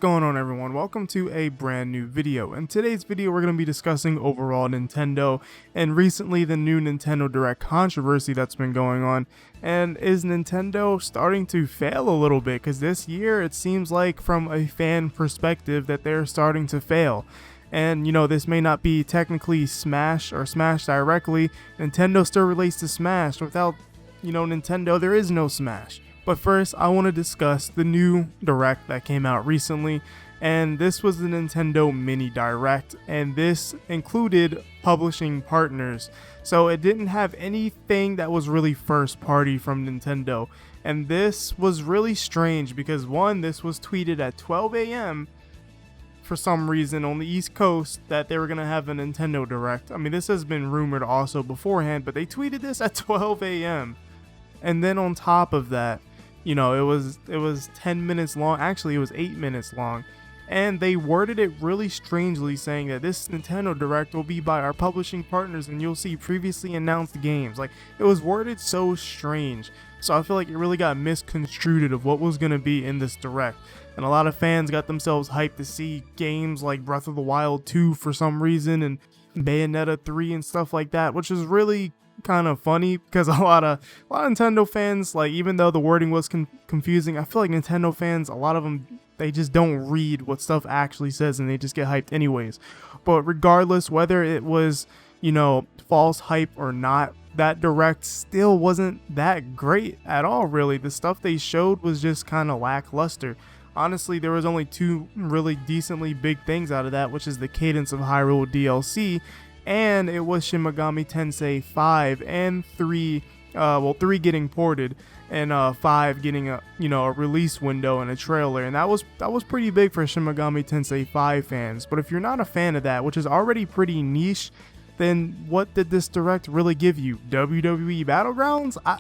going on, everyone? Welcome to a brand new video. In today's video we're going to be discussing overall Nintendo and recently the new Nintendo Direct controversy that's been going on. And is Nintendo starting to fail a little bit? Because this year it seems like from a fan perspective that they're starting to fail. And this may not be technically Smash or Smash directly. Nintendo still relates to Smash. Without Nintendo, there is no Smash. But first, I want to discuss the new Direct that came out recently, and this was the Nintendo Mini Direct, and this included publishing partners. So it didn't have anything that was really first party from Nintendo, and this was really strange because one, this was tweeted at 12 a.m. for some reason on the East Coast that they were going to have a Nintendo Direct. I mean, this has been rumored also beforehand, but they tweeted this at 12 a.m. And then on top of that, it was 10 minutes long. Actually, it was 8 minutes long. And they worded it really strangely, saying that this Nintendo Direct will be by our publishing partners and you'll see previously announced games. Like, it was worded so strange. So I feel like it really got misconstrued of what was going to be in this Direct. And a lot of fans got themselves hyped to see games like Breath of the Wild 2 for some reason and Bayonetta 3 and stuff like that, which is really kind of funny because a lot of Nintendo fans, like, even though the wording was confusing, I feel like Nintendo fans, a lot of them, they just don't read what stuff actually says and they just get hyped anyways. But regardless, whether it was false hype or not, that Direct still wasn't that great at all, really. The stuff they showed was just kind of lackluster. Honestly, there was only two really decently big things out of that, which is the Cadence of Hyrule DLC, and it was Shin Megami Tensei 5 and 3, 3 getting ported and 5 getting a release window and a trailer, and that was pretty big for Shin Megami Tensei 5 fans. But if you're not a fan of that, which is already pretty niche, then what did this Direct really give you? WWE Battlegrounds? I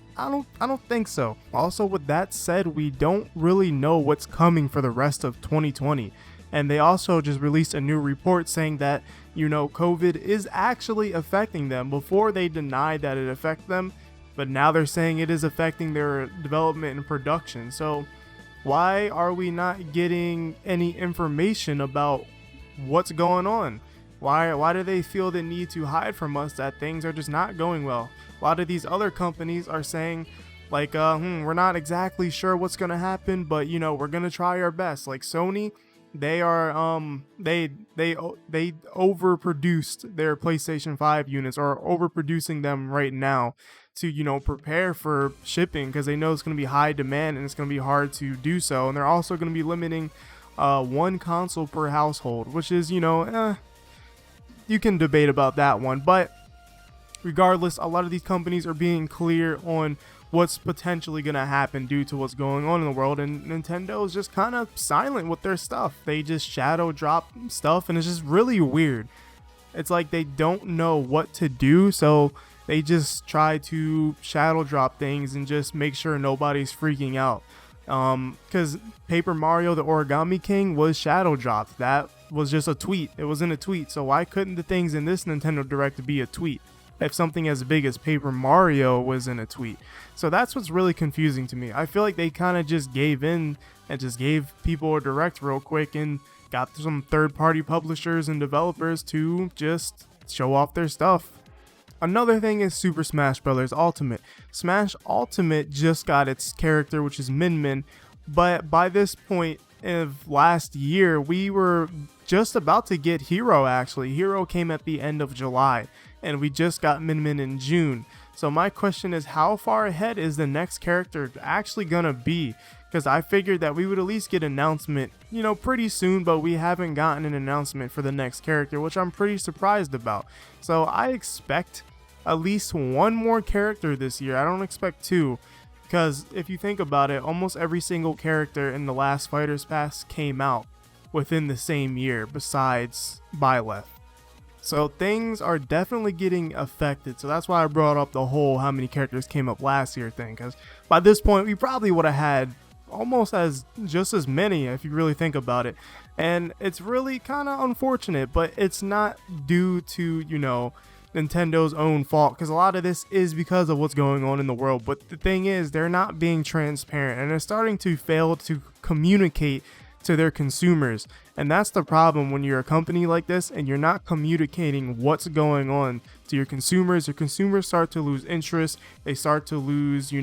don't think so. Also, with that said, we don't really know what's coming for the rest of 2020. And they also just released a new report saying that, COVID is actually affecting them. Before they denied that it affected them, but now they're saying it is affecting their development and production. So why are we not getting any information about what's going on? Why do they feel the need to hide from us that things are just not going well? A lot of these other companies are saying, like, we're not exactly sure what's going to happen, but, we're going to try our best. Like Sony, they are they overproduced their PlayStation 5 units, or overproducing them right now to prepare for shipping, because they know it's going to be high demand and it's going to be hard to do so. And they're also going to be limiting one console per household, which is you can debate about that one. But regardless, a lot of these companies are being clear on what's potentially going to happen due to what's going on in the world, and Nintendo is just kind of silent with their stuff. They just shadow drop stuff, and it's just really weird. It's like they don't know what to do, so they just try to shadow drop things and just make sure nobody's freaking out. Because Paper Mario the Origami King was shadow dropped. That was just a tweet. It was in a tweet. So why couldn't the things in this Nintendo Direct be a tweet if something as big as Paper Mario was in a tweet? So that's what's really confusing to me. I feel like they kind of just gave in and just gave people a Direct real quick and got some third-party publishers and developers to just show off their stuff. Another thing is Super Smash Bros. Ultimate. Smash Ultimate just got its character, which is Min Min, but by this point of last year, we were just about to get Hero. Actually, Hero came at the end of July, and we just got Min Min in June. So my question is, how far ahead is the next character actually gonna be? Because I figured that we would at least get an announcement, pretty soon, but we haven't gotten an announcement for the next character, which I'm pretty surprised about. So I expect at least one more character this year. I don't expect two, because if you think about it, almost every single character in the last Fighters Pass came out within the same year, besides Byleth. So things are definitely getting affected. So that's why I brought up the whole how many characters came up last year thing, because by this point we probably would have had almost just as many if you really think about it. And it's really kind of unfortunate, but it's not due to Nintendo's own fault, because a lot of this is because of what's going on in the world. But the thing is, they're not being transparent, and they're starting to fail to communicate to their consumers. And that's the problem when you're a company like this and you're not communicating what's going on to your consumers. Your consumers start to lose interest. They start to lose,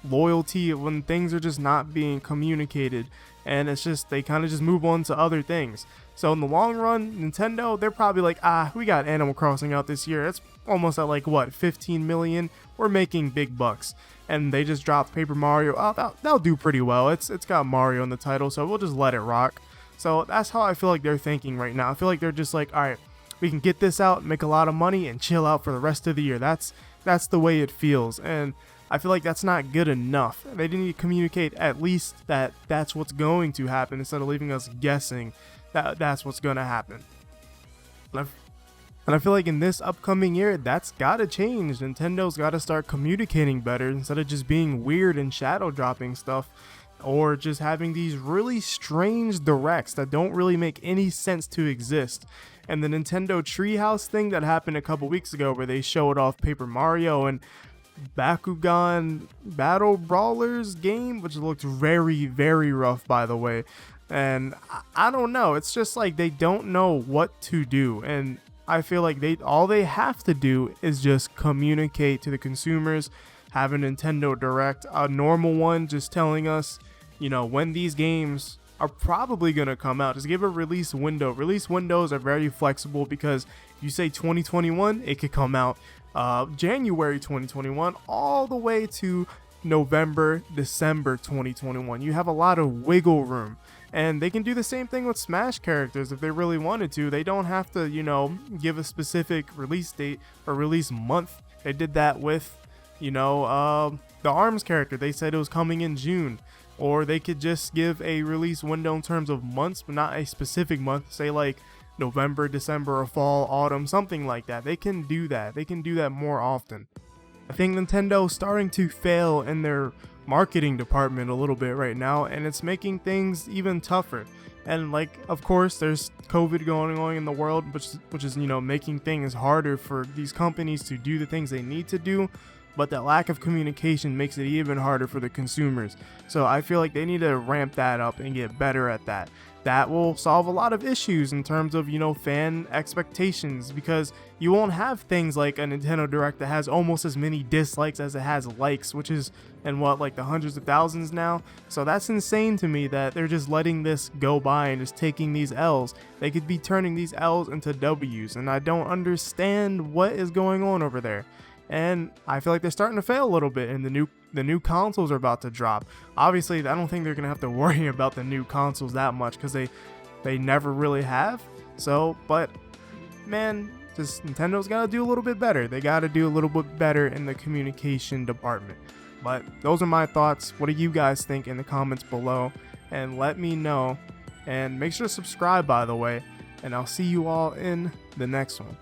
loyalty when things are just not being communicated. And it's just, they kind of just move on to other things. So in the long run, Nintendo, they're probably like, we got Animal Crossing out this year. It's almost at like, what, 15 million? We're making big bucks. And they just dropped Paper Mario. Oh, that'll do pretty well. It's got Mario in the title, so we'll just let it rock. So that's how I feel like they're thinking right now. I feel like they're just like, all right, we can get this out, make a lot of money, and chill out for the rest of the year. That's the way it feels. And I feel like that's not good enough. They need to communicate at least that that's what's going to happen instead of leaving us guessing that that's what's going to happen. And I feel like in this upcoming year, that's got to change. Nintendo's got to start communicating better instead of just being weird and shadow dropping stuff, or just having these really strange directs that don't really make any sense to exist. And the Nintendo Treehouse thing that happened a couple weeks ago where they showed off Paper Mario and Bakugan Battle Brawlers game, which looked very, very rough, by the way. And I don't know, it's just like they don't know what to do. And I feel like all they have to do is just communicate to the consumers, have a Nintendo Direct, a normal one, just telling us, when these games are probably going to come out. Just give a release window. Release windows are very flexible because if you say 2021, it could come out January 2021 all the way to November, December 2021. You have a lot of wiggle room. And they can do the same thing with Smash characters if they really wanted to. They don't have to, give a specific release date or release month. They did that with, the ARMS character. They said it was coming in June. Or they could just give a release window in terms of months, but not a specific month. Say like November, December, or fall, autumn, something like that. They can do that. They can do that more often. I think Nintendo's starting to fail in their marketing department a little bit right now, and it's making things even tougher. And of course there's COVID going on in the world, which is making things harder for these companies to do the things they need to do, but that lack of communication makes it even harder for the consumers. So I feel like they need to ramp that up and get better at that. That will solve a lot of issues in terms of, fan expectations, because you won't have things like a Nintendo Direct that has almost as many dislikes as it has likes, which is in the hundreds of thousands now. So that's insane to me that they're just letting this go by and just taking these L's. They could be turning these L's into W's, and I don't understand what is going on over there. And I feel like they're starting to fail a little bit, and the new consoles are about to drop. Obviously, I don't think they're gonna have to worry about the new consoles that much because they never really have. So, but man, just Nintendo's gotta do a little bit better. They gotta do a little bit better in the communication department. But those are my thoughts. What do you guys think in the comments below? And let me know. And make sure to subscribe, by the way. And I'll see you all in the next one.